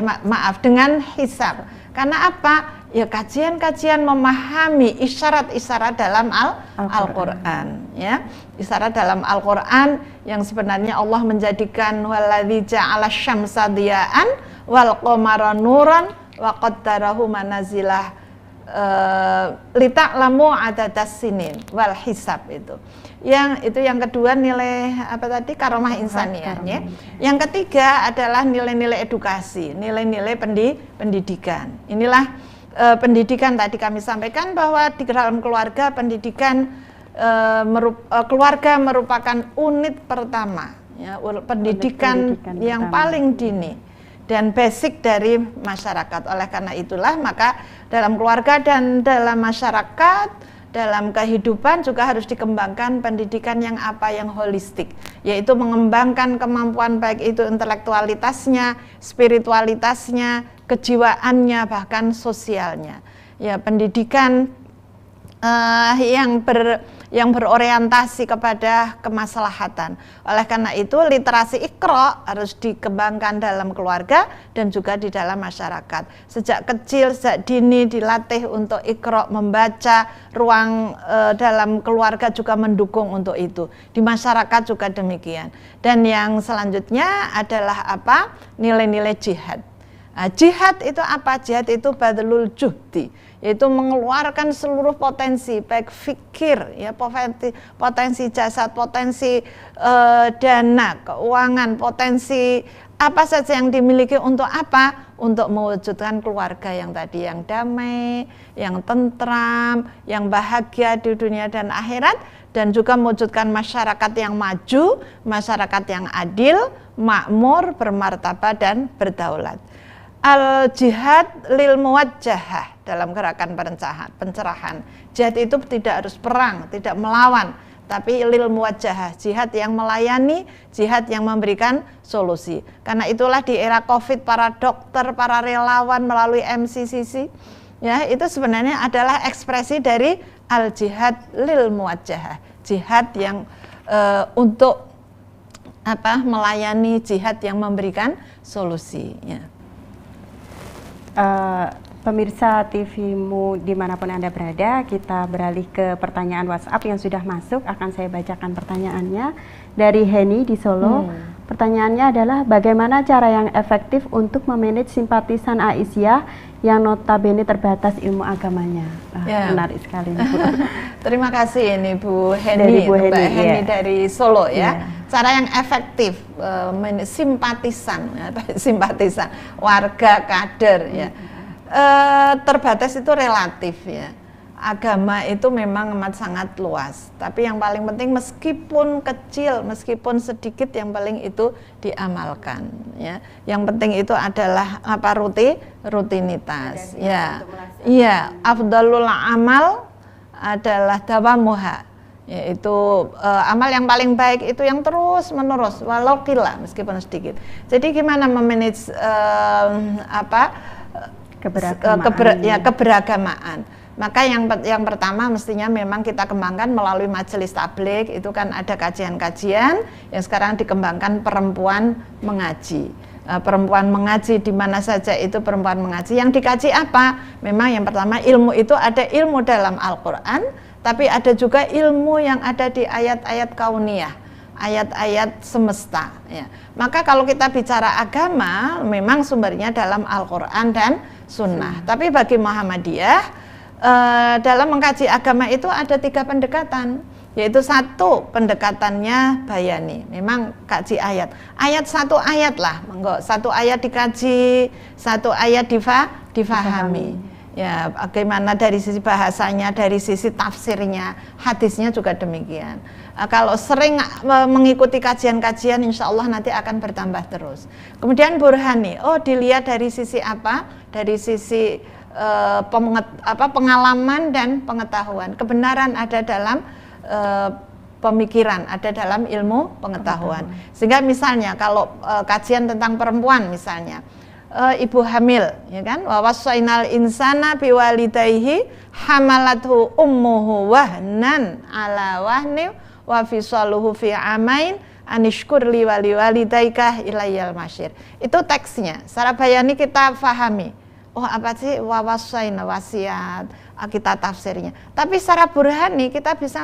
dengan hisab. Karena apa? Ya, kajian-kajian memahami isyarat-isyarat dalam Al-Qur'an, ya. Isyarat dalam Al-Qur'an yang sebenarnya Allah menjadikan waladzi ja'ala syamsa diya'an wal qamara nuran wa qaddarahu manazilah lita'lamu adadas sinin wal hisab. Itu yang kedua, nilai apa tadi? Karomah insaniyahnya. Yang ketiga adalah nilai-nilai edukasi, nilai-nilai pendidikan. Inilah pendidikan tadi kami sampaikan bahwa di dalam keluarga pendidikan keluarga merupakan unit pertama, ya, pendidikan yang paling dini dan basic dari masyarakat. Oleh karena itulah maka dalam keluarga dan dalam masyarakat, dalam kehidupan juga harus dikembangkan pendidikan yang holistik, yaitu mengembangkan kemampuan baik itu intelektualitasnya, spiritualitasnya, kejiwaannya, bahkan sosialnya. Ya, pendidikan yang berorientasi kepada kemaslahatan. Oleh karena itu literasi Iqra harus dikembangkan dalam keluarga dan juga di dalam masyarakat. Sejak kecil, sejak dini dilatih untuk Iqra, membaca. Ruang dalam keluarga juga mendukung untuk itu. Di masyarakat juga demikian. Dan yang selanjutnya adalah apa? Nilai-nilai jihad. Nah, jihad itu apa? Jihad itu badlul juhdi, yaitu mengeluarkan seluruh potensi, baik fikir, ya, potensi jasad, potensi dana, keuangan, potensi apa saja yang dimiliki untuk apa? Untuk mewujudkan keluarga yang tadi, yang damai, yang tentram, yang bahagia di dunia dan akhirat, dan juga mewujudkan masyarakat yang maju, masyarakat yang adil, makmur, bermartabat dan berdaulat. Al-jihad lil muwajjahah dalam gerakan pencerahan. Jihad itu tidak harus perang, tidak melawan, tapi lil muwajjahah, jihad yang melayani, jihad yang memberikan solusi. Karena itulah di era Covid para dokter, para relawan melalui MCCC, ya, itu sebenarnya adalah ekspresi dari al-jihad lil muwajjahah, jihad yang untuk melayani, jihad yang memberikan solusi, ya. Pemirsa TV-mu dimanapun Anda berada, kita beralih ke pertanyaan WhatsApp yang sudah masuk. Akan saya bacakan pertanyaannya dari Heni di Solo. Pertanyaannya adalah bagaimana cara yang efektif untuk memanage simpatisan Aisyah yang notabene terbatas ilmu agamanya. Menarik sekali Bu. Terima kasih ini Bu Heni, Dari Bu Mbak Heni, Heni ya. dari Solo ya. Iya. Cara yang efektif simpatisan warga kader ya. Terbatas itu relatif ya. Agama itu memang amat sangat luas, tapi yang paling penting meskipun kecil, meskipun sedikit, yang paling itu diamalkan ya. Yang penting itu adalah apa? Rutinitas ya. Iya, afdalul amal adalah dawamuha, yaitu amal yang paling baik itu yang terus menerus walau qillah, meskipun sedikit. Jadi gimana memanage keberagamaan. Maka yang pertama mestinya memang kita kembangkan melalui majelis tabligh, itu kan ada kajian-kajian yang sekarang dikembangkan perempuan mengaji. Perempuan mengaji di mana saja itu perempuan mengaji. Yang dikaji apa? Memang yang pertama ilmu itu ada ilmu dalam Al-Qur'an, tapi ada juga ilmu yang ada di ayat-ayat kauniyah, ayat-ayat semesta ya. Maka kalau kita bicara agama memang sumbernya dalam Al-Qur'an dan Sunnah. Tapi bagi Muhammadiyah dalam mengkaji agama itu ada 3 pendekatan, yaitu satu pendekatannya bayani, memang kaji ayat satu ayat lah, satu ayat dikaji, satu ayat difahami. Ya, bagaimana dari sisi bahasanya, dari sisi tafsirnya, hadisnya juga demikian. Kalau sering mengikuti kajian-kajian, insya Allah nanti akan bertambah terus. Kemudian burhani, dilihat dari sisi apa? Dari sisi pengalaman dan pengetahuan. Kebenaran ada dalam pemikiran, ada dalam ilmu pengetahuan. Sehingga misalnya kalau kajian tentang perempuan misalnya, ibu hamil, ya kan? Wa wasainal insana biwalidayhi hamalathu ummuhu wahnan ala wahni wa fisaluhu fi amain anishkur li waliwalidaika ilayal masyir. Itu teksnya. Secara bayani kita fahami. Apa sih wawasaina, wasiat, kita tafsirnya. Tapi secara burhani kita bisa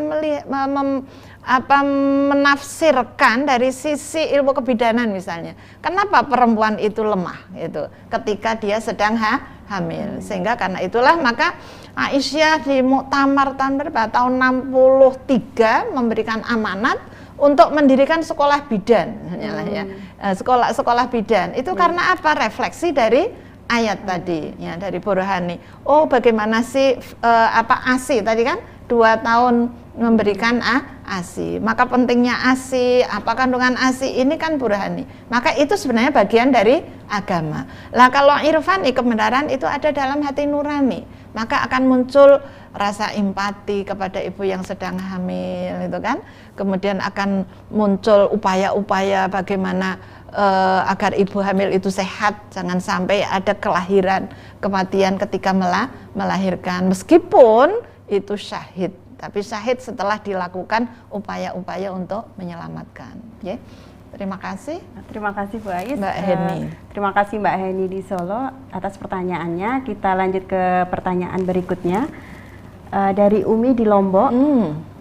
menafsirkan dari sisi ilmu kebidanan misalnya. Kenapa perempuan itu lemah itu ketika dia sedang hamil? Sehingga karena itulah maka Aisyah di Muktamar tahun 63 memberikan amanat untuk mendirikan sekolah bidan, ya. Sekolah bidan. Itu karena apa? Refleksi dari ayat tadi ya, dari burhani. Bagaimana sih ASI tadi kan 2 tahun memberikan ASI, maka pentingnya ASI, apa kandungan ASI ini kan burhani. Maka itu sebenarnya bagian dari agama. Lah kalau irfani, kebenaran itu ada dalam hati nurani, maka akan muncul rasa empati kepada ibu yang sedang hamil itu kan. Kemudian akan muncul upaya-upaya bagaimana agar ibu hamil itu sehat, jangan sampai ada kelahiran, kematian ketika melahirkan, meskipun itu syahid, tapi syahid setelah dilakukan upaya-upaya untuk menyelamatkan. Ya. Terima kasih. Terima kasih Bu Ais. Mbak Heni. Terima kasih Mbak Heni di Solo atas pertanyaannya. Kita lanjut ke pertanyaan berikutnya dari Umi di Lombok.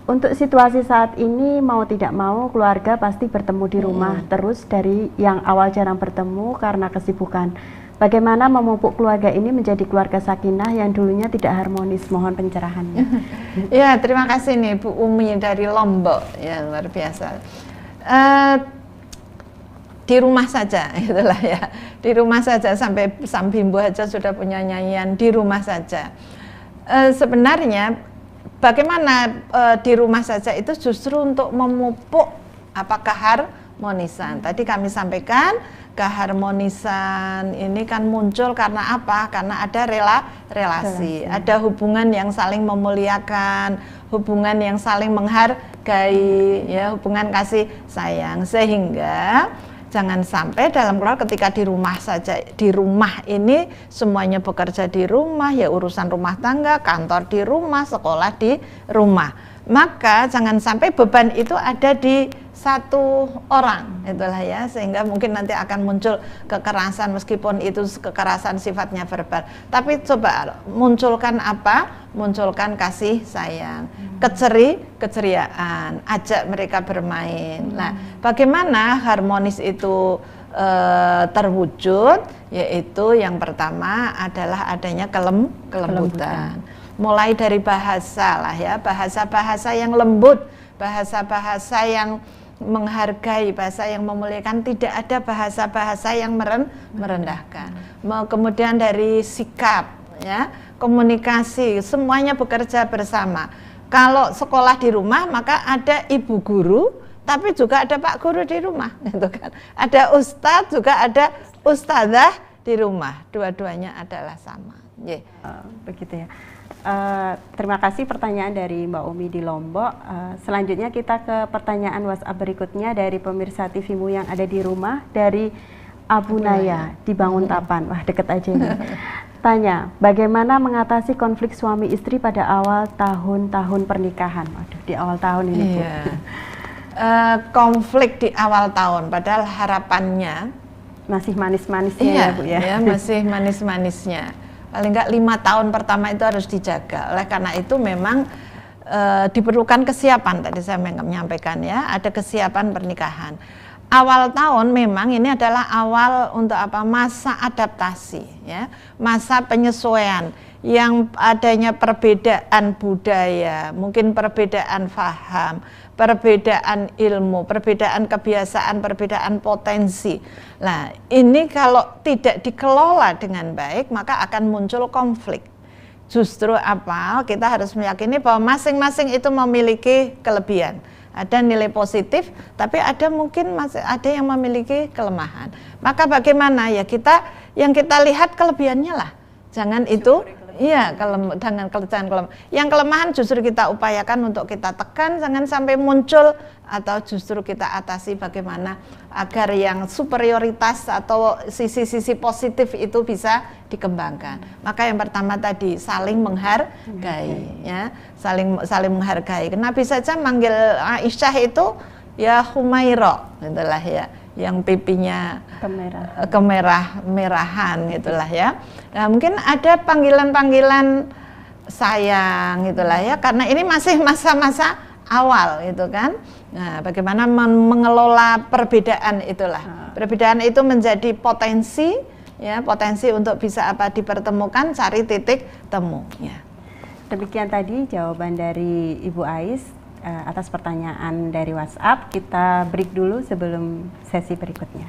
Untuk situasi saat ini mau tidak mau keluarga pasti bertemu di rumah terus dari yang awal jarang bertemu karena kesibukan. Bagaimana memupuk keluarga ini menjadi keluarga sakinah yang dulunya tidak harmonis? Mohon pencerahannya. Ya, terima kasih nih Bu Umi dari Lombok, ya luar biasa. Di rumah saja, itulah ya. Di rumah saja, sampai Sambimbo aja sudah punya nyanyian di rumah saja. Sebenarnya bagaimana di rumah saja itu justru untuk memupuk keharmonisan. Tadi kami sampaikan keharmonisan ini kan muncul karena apa? Karena ada relasi, ada hubungan yang saling memuliakan, hubungan yang saling menghargai, ya, hubungan kasih sayang, sehingga jangan sampai dalam keluarga ketika di rumah saja, di rumah ini semuanya bekerja di rumah, ya urusan rumah tangga, kantor di rumah, sekolah di rumah. Maka jangan sampai beban itu ada di satu orang, itulah ya, sehingga mungkin nanti akan muncul kekerasan meskipun itu kekerasan sifatnya verbal. Tapi coba munculkan apa? Munculkan kasih sayang, keceriaan, ajak mereka bermain. Nah, bagaimana harmonis itu terwujud? Yaitu yang pertama adalah adanya kelembutan. Mulai dari bahasa lah ya, bahasa-bahasa yang lembut, bahasa-bahasa yang menghargai, bahasa yang memuliakan, tidak ada bahasa-bahasa yang merendahkan. Kemudian dari sikap ya, komunikasi, semuanya bekerja bersama. Kalau sekolah di rumah maka ada ibu guru, tapi juga ada pak guru di rumah, gitu kan. Ada ustadz, juga ada ustadzah di rumah. Dua-duanya adalah sama. Begitu ya. Terima kasih pertanyaan dari Mbak Umi di Lombok. Selanjutnya kita ke pertanyaan WhatsApp berikutnya dari pemirsa TVmu yang ada di rumah, dari Abu Naya di Banguntapan. Wah, deket aja ini. Tanya, bagaimana mengatasi konflik suami istri pada awal tahun-tahun pernikahan? Waduh, di awal tahun ini Bu. Konflik di awal tahun, padahal harapannya masih manis-manisnya ya Bu ya. Masih manis-manisnya. Paling enggak 5 tahun pertama itu harus dijaga. Oleh karena itu memang diperlukan kesiapan, tadi saya menyampaikan ya, ada kesiapan pernikahan. Awal tahun memang ini adalah awal untuk apa? Masa adaptasi ya, masa penyesuaian, yang adanya perbedaan budaya, mungkin perbedaan faham, perbedaan ilmu, perbedaan kebiasaan, perbedaan potensi. Nah, ini kalau tidak dikelola dengan baik, maka akan muncul konflik. Justru apa? Kita harus meyakini bahwa masing-masing itu memiliki kelebihan. Ada nilai positif, tapi ada mungkin masih ada yang memiliki kelemahan. Maka bagaimana ya, yang kita lihat kelebihannya lah. Jangan itu jangan kelemahan. Yang kelemahan justru kita upayakan untuk kita tekan, jangan sampai muncul, atau justru kita atasi bagaimana agar yang superioritas atau sisi-sisi positif itu bisa dikembangkan. Maka yang pertama tadi saling menghargai ya, saling menghargai. Nabi saja manggil Aisyah itu ya Humaira, itulah ya, yang pipinya kemerah-merahan gitulah ya. Nah, mungkin ada panggilan-panggilan sayang gitulah ya, karena ini masih masa-masa awal gitu kan. Nah, bagaimana mengelola perbedaan itulah. Perbedaan itu menjadi potensi ya, potensi untuk bisa apa dipertemukan, cari titik temu ya. Demikian tadi jawaban dari Ibu Ais atas pertanyaan dari WhatsApp. Kita break dulu sebelum sesi berikutnya.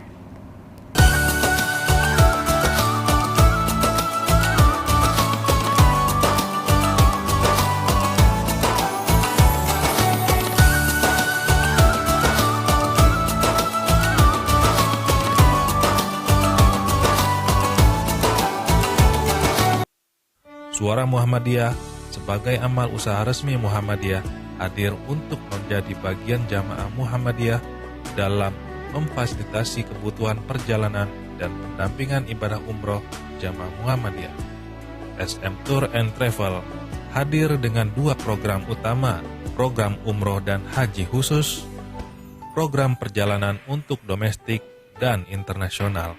Suara Muhammadiyah sebagai amal usaha resmi Muhammadiyah hadir untuk menjadi bagian jamaah Muhammadiyah dalam memfasilitasi kebutuhan perjalanan dan pendampingan ibadah umroh jamaah Muhammadiyah. SM Tour and Travel hadir dengan 2 program utama, program umroh dan haji khusus, program perjalanan untuk domestik dan internasional.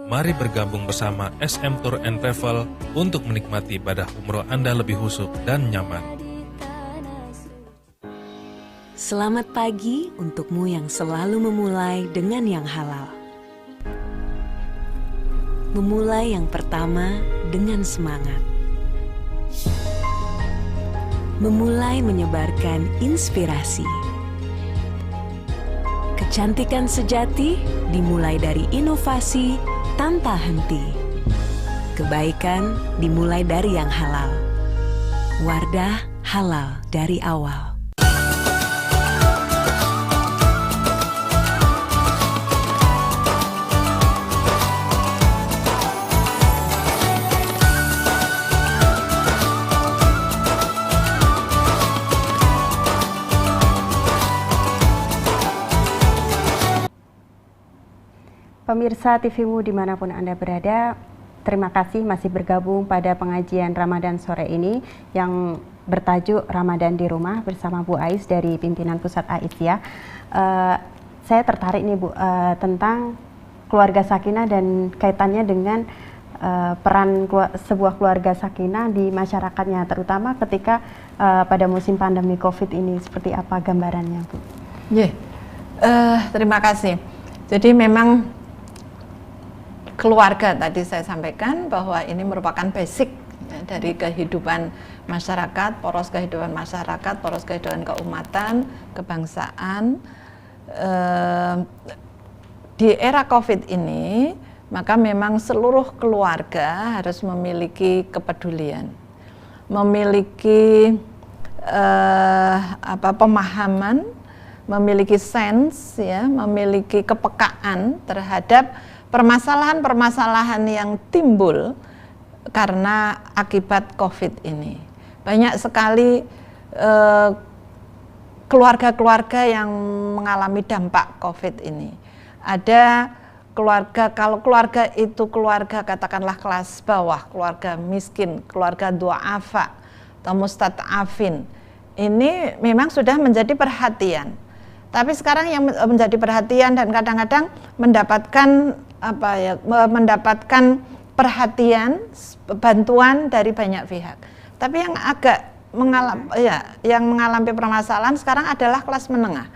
Mari bergabung bersama SM Tour and Travel untuk menikmati ibadah umroh Anda lebih khusyuk dan nyaman. Selamat pagi untukmu yang selalu memulai dengan yang halal. Memulai yang pertama dengan semangat. Memulai menyebarkan inspirasi. Kecantikan sejati dimulai dari inovasi tanpa henti. Kebaikan dimulai dari yang halal. Wardah halal dari awal. Pemirsa TVmu dimanapun Anda berada, terima kasih masih bergabung pada pengajian Ramadan sore ini yang bertajuk Ramadan di Rumah bersama Bu Ais dari pimpinan Pusat Aisyah. Saya tertarik nih Bu, tentang keluarga sakinah dan kaitannya dengan peran sebuah keluarga sakinah di masyarakatnya, terutama ketika pada musim pandemi COVID ini. Seperti apa gambarannya Bu? Terima kasih. Jadi memang keluarga tadi saya sampaikan bahwa ini merupakan basic ya, dari kehidupan masyarakat, poros kehidupan masyarakat, poros kehidupan keumatan, kebangsaan. Di era COVID ini, maka memang seluruh keluarga harus memiliki kepedulian, memiliki pemahaman, memiliki sense, ya, memiliki kepekaan terhadap permasalahan-permasalahan yang timbul karena akibat COVID ini. Banyak sekali keluarga-keluarga yang mengalami dampak COVID ini. Ada keluarga, kalau keluarga itu keluarga katakanlah kelas bawah, keluarga miskin, keluarga du'afa atau mustad'afin, ini memang sudah menjadi perhatian. Tapi sekarang yang menjadi perhatian dan kadang-kadang mendapatkan mendapatkan perhatian, bantuan dari banyak pihak. Tapi yang agak mengalami permasalahan sekarang adalah kelas menengah.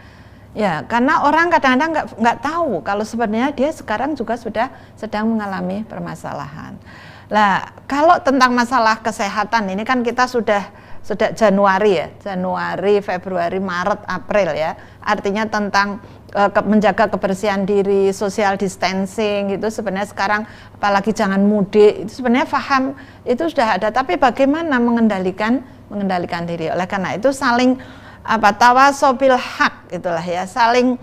Ya, karena orang kadang-kadang nggak tahu kalau sebenarnya dia sekarang juga sudah sedang mengalami permasalahan. Nah, kalau tentang masalah kesehatan ini kan kita sudah Januari ya, Januari, Februari, Maret, April ya. Artinya tentang menjaga kebersihan diri, social distancing itu sebenarnya sekarang, apalagi jangan mudik, itu sebenarnya paham itu sudah ada, tapi bagaimana mengendalikan diri. Oleh karena itu saling tawasobil hak itulah ya, saling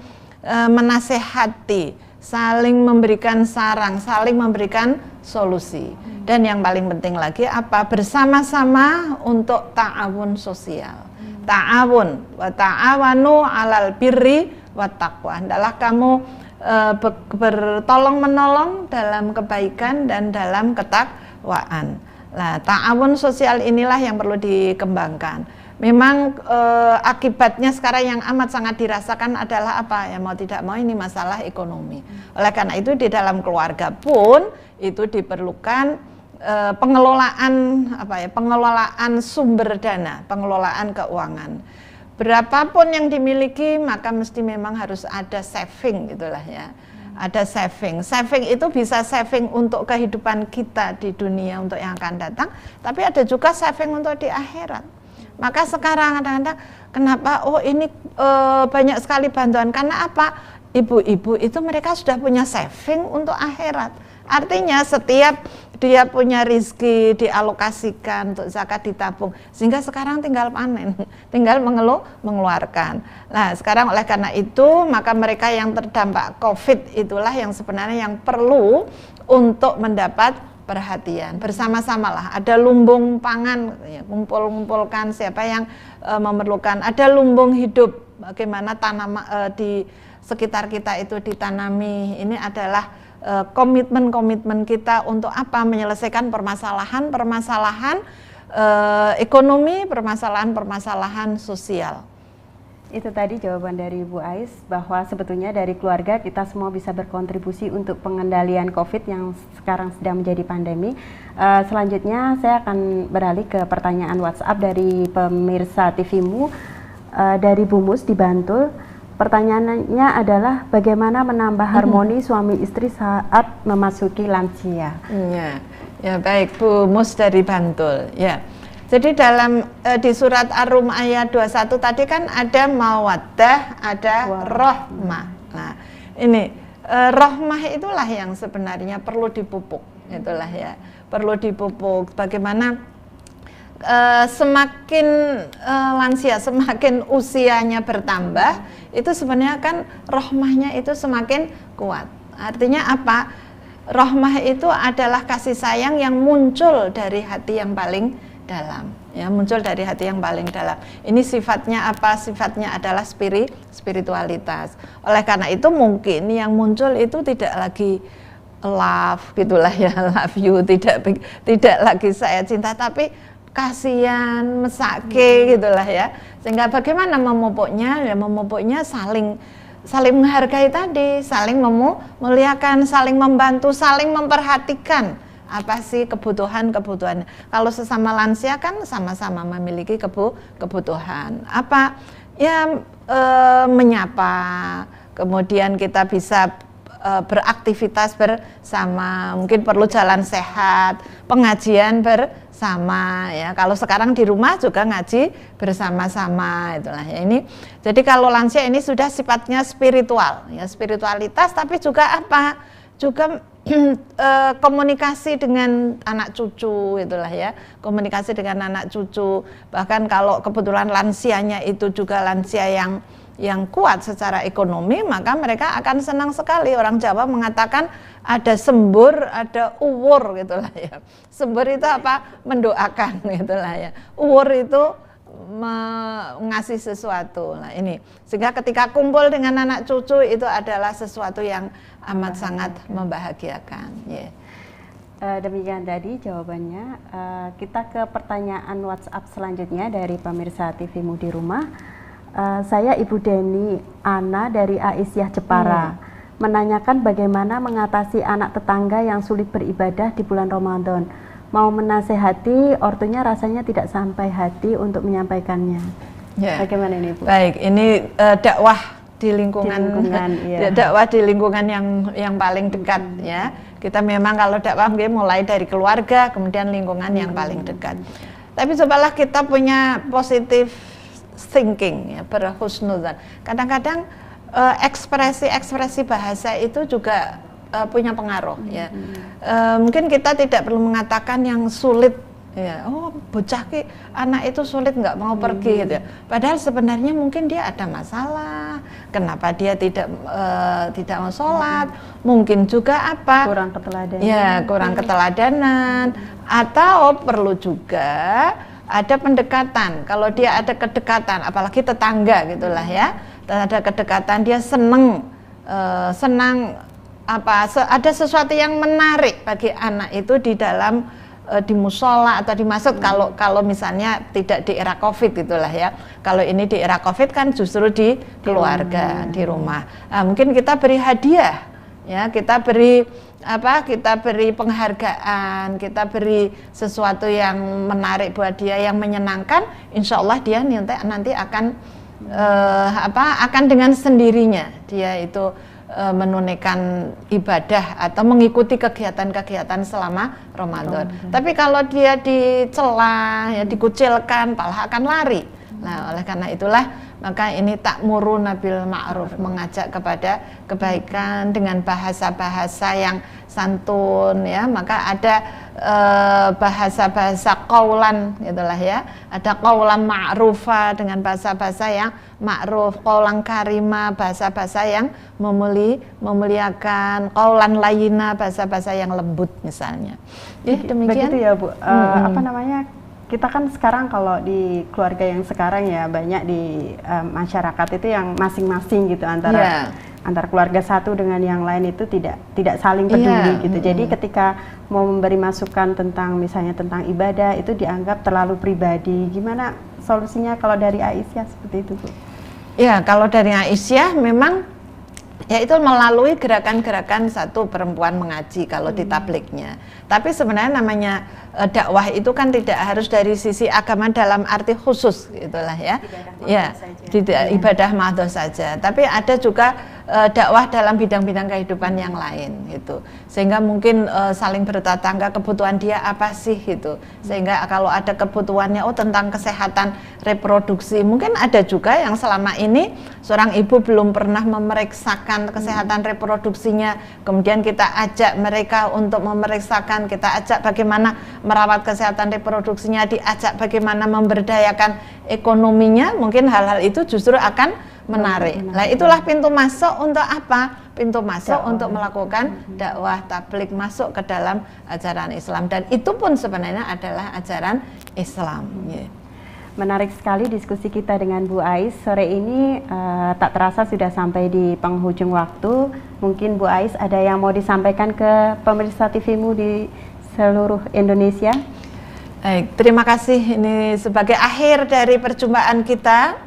menasehati, saling memberikan saran, saling memberikan solusi. Dan yang paling penting lagi bersama-sama untuk ta'awun sosial. Ta'awun wa ta'awanu 'alal birri wat taqwa. Hendaklah kamu bertolong menolong dalam kebaikan dan dalam ketakwaan. Nah, ta'awun sosial inilah yang perlu dikembangkan. Memang akibatnya sekarang yang amat sangat dirasakan adalah mau tidak mau ini masalah ekonomi. Oleh karena itu di dalam keluarga pun itu diperlukan pengelolaan sumber dana, pengelolaan keuangan. Berapapun yang dimiliki maka mesti memang harus ada saving gitulah ya. Ada saving. Saving itu bisa saving untuk kehidupan kita di dunia untuk yang akan datang, tapi ada juga saving untuk di akhirat. Maka sekarang kadang-kadang kenapa ini banyak sekali bantuan, karena ibu-ibu itu mereka sudah punya saving untuk akhirat. Artinya setiap dia punya rizki dialokasikan untuk zakat, ditabung, sehingga sekarang tinggal panen, tinggal mengeluarkan. Nah sekarang oleh karena itu maka mereka yang terdampak COVID itulah yang sebenarnya yang perlu untuk mendapat perhatian. Bersama-sama lah, ada lumbung pangan, ya, kumpul-kumpulkan siapa yang memerlukan. Ada lumbung hidup, bagaimana di sekitar kita itu ditanami. Ini adalah komitmen-komitmen kita untuk menyelesaikan permasalahan-permasalahan ekonomi, permasalahan-permasalahan sosial. Itu tadi jawaban dari Bu Ais, bahwa sebetulnya dari keluarga kita semua bisa berkontribusi untuk pengendalian COVID yang sekarang sedang menjadi pandemi. Selanjutnya saya akan beralih ke pertanyaan WhatsApp dari pemirsa TVMU dari Bu Mus di Bantul. Pertanyaannya adalah bagaimana menambah harmoni suami istri saat memasuki lansia. Ya baik, Bu Mus dari Bantul. Ya. Jadi dalam di surat Ar-Rum ayat 21 tadi kan ada mawaddah, ada rahmah. Nah, ini rahmah itulah yang sebenarnya perlu dipupuk, itulah ya. Perlu dipupuk bagaimana semakin lansia, semakin usianya bertambah, itu sebenarnya kan rahmahnya itu semakin kuat. Artinya apa? Rahmah itu adalah kasih sayang yang muncul dari hati yang paling dalam, ya, muncul dari hati yang paling dalam. Ini sifatnya apa? Sifatnya adalah spiritualitas. Oleh karena itu mungkin yang muncul itu tidak lagi love gitulah ya, love you, tidak lagi saya cinta, tapi kasihan, mesake gitulah ya. Sehingga bagaimana memupuknya? Ya memupuknya saling menghargai tadi, saling memuliakan, saling membantu, saling memperhatikan apa sih kebutuhannya. Kalau sesama lansia kan sama-sama memiliki kebutuhan. Apa ya, menyapa, kemudian kita bisa beraktivitas bersama, mungkin perlu jalan sehat, pengajian bersama ya. Kalau sekarang di rumah juga ngaji bersama-sama itulah ya. Ini jadi kalau lansia ini sudah sifatnya spiritual ya, spiritualitas, tapi juga apa? Juga komunikasi dengan anak cucu itulah ya, komunikasi dengan anak cucu. Bahkan kalau kebetulan lansianya itu juga lansia yang kuat secara ekonomi, maka mereka akan senang sekali. Orang Jawa mengatakan ada sembur, ada uwur gitulah ya. Sembur itu apa? Mendoakan gitulah ya. Uwur itu mengasih sesuatu. Nah ini, sehingga ketika kumpul dengan anak cucu itu adalah sesuatu yang amat sangat membahagiakan. Yeah. Demikian tadi jawabannya. Kita ke pertanyaan WhatsApp selanjutnya dari pemirsa TV-mu di rumah. Saya Ibu Deni Ana dari Aisyah Jepara menanyakan bagaimana mengatasi anak tetangga yang sulit beribadah di bulan Ramadan. Mau menasehati, ortunya rasanya tidak sampai hati untuk menyampaikannya. Ya. Bagaimana ini Bu? Baik, ini dakwah di lingkungan iya. dakwah di lingkungan yang paling dekat ya. Kita memang kalau dakwah mulai dari keluarga, kemudian lingkungan yang paling dekat. Tapi cobalah kita punya positive thinking ya, berhusnuzan. Kadang-kadang ekspresi bahasa itu juga punya pengaruh ya. Mungkin kita tidak perlu mengatakan yang sulit ya. Oh, bocah ki anak itu sulit nggak mau pergi gitu ya. Padahal sebenarnya mungkin dia ada masalah. Kenapa dia tidak mau sholat? Mungkin juga apa? Kurang keteladanan. Ya, kurang keteladanan. Atau perlu juga ada pendekatan. Kalau dia ada kedekatan, apalagi tetangga gitulah ya. Ada kedekatan, dia senang ada sesuatu yang menarik bagi anak itu di dalam di musola atau di masjid. Kalau misalnya tidak di era Covid itulah ya. Kalau ini di era Covid kan justru di keluarga, di rumah. Nah, mungkin kita beri hadiah ya, kita beri penghargaan, kita beri sesuatu yang menarik buat dia, yang menyenangkan. Insya Allah dia nanti akan akan dengan sendirinya dia itu menunaikan ibadah atau mengikuti kegiatan-kegiatan selama Ramadan. Tapi kalau dia dicela, ya dikucilkan, malah akan lari. Nah, oleh karena itulah maka ini ta'muruna bil ma'ruf, mengajak kepada kebaikan dengan bahasa-bahasa yang santun ya. Maka ada bahasa-bahasa qaulan gitulah ya. Ada qaulan ma'rufa dengan bahasa-bahasa yang ma'ruf, qaulan karima, bahasa-bahasa yang memuliakan, qaulan layyina, bahasa-bahasa yang lembut misalnya. Ya, demikian. Begitu ya Bu. Apa namanya? Kita kan sekarang kalau di keluarga yang sekarang ya banyak di masyarakat itu yang masing-masing gitu antara keluarga satu dengan yang lain itu tidak saling peduli gitu. Jadi ketika mau memberi masukan misalnya tentang ibadah itu dianggap terlalu pribadi. Gimana solusinya kalau dari Aisyah seperti itu Bu? Ya, kalau dari Aisyah memang yaitu melalui gerakan-gerakan satu perempuan mengaji kalau di tablignya. Tapi sebenarnya namanya dakwah itu kan tidak harus dari sisi agama dalam arti khusus gitulah ya. Ibadah mahdoh saja. Tapi ada juga dakwah dalam bidang-bidang kehidupan yang lain gitu. Sehingga mungkin saling bertetangga kebutuhan dia apa sih gitu. Sehingga kalau ada kebutuhannya tentang kesehatan reproduksi, mungkin ada juga yang selama ini seorang ibu belum pernah memeriksakan kesehatan reproduksinya. Kemudian kita ajak mereka untuk memeriksakan, kita ajak bagaimana merawat kesehatan reproduksinya, diajak bagaimana memberdayakan ekonominya. Mungkin hal-hal itu justru akan menarik. Nah, itulah pintu masuk untuk apa? Pintu masuk untuk melakukan dakwah tabligh, masuk ke dalam ajaran Islam, dan itu pun sebenarnya adalah ajaran Islam. Menarik sekali diskusi kita dengan Bu Ais sore ini. Tak terasa sudah sampai di penghujung waktu. Mungkin Bu Ais ada yang mau disampaikan ke pemirsa TV-mu di seluruh Indonesia? Baik, terima kasih. Ini sebagai akhir dari perjumpaan kita,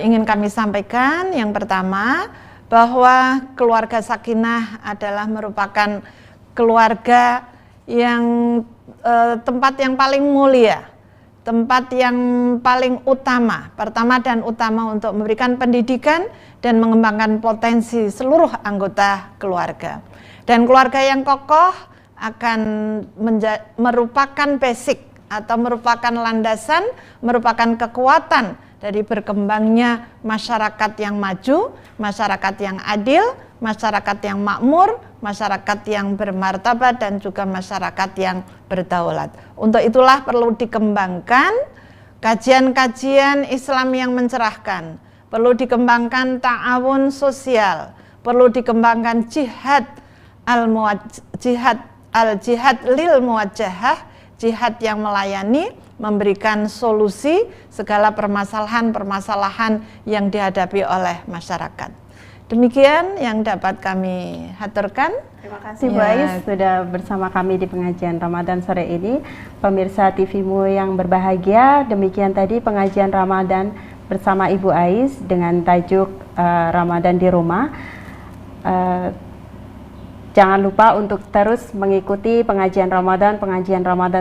ingin kami sampaikan yang pertama bahwa keluarga sakinah adalah merupakan keluarga yang tempat yang paling mulia, tempat yang paling utama, pertama dan utama untuk memberikan pendidikan dan mengembangkan potensi seluruh anggota keluarga. Dan keluarga yang kokoh akan merupakan basic atau merupakan landasan, merupakan kekuatan dari berkembangnya masyarakat yang maju, masyarakat yang adil, masyarakat yang makmur, masyarakat yang bermartabat, dan juga masyarakat yang berdaulat. Untuk itulah perlu dikembangkan kajian-kajian Islam yang mencerahkan, perlu dikembangkan ta'awun sosial, perlu dikembangkan jihad al-jihad lil muwajjahah, jihad yang melayani, memberikan solusi segala permasalahan-permasalahan yang dihadapi oleh masyarakat. Demikian yang dapat kami haturkan. Terima kasih Bu Ais sudah bersama kami di pengajian Ramadan sore ini. Pemirsa TV-mu yang berbahagia, demikian tadi pengajian Ramadan bersama Ibu Ais dengan tajuk Ramadan di Rumah. Jangan lupa untuk terus mengikuti pengajian Ramadan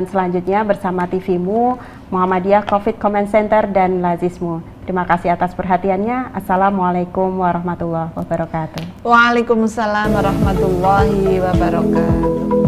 selanjutnya bersama TV-mu, Muhammadiyah Covid Comment Center, dan Lazismu. Terima kasih atas perhatiannya. Assalamualaikum warahmatullahi wabarakatuh. Waalaikumsalam warahmatullahi wabarakatuh.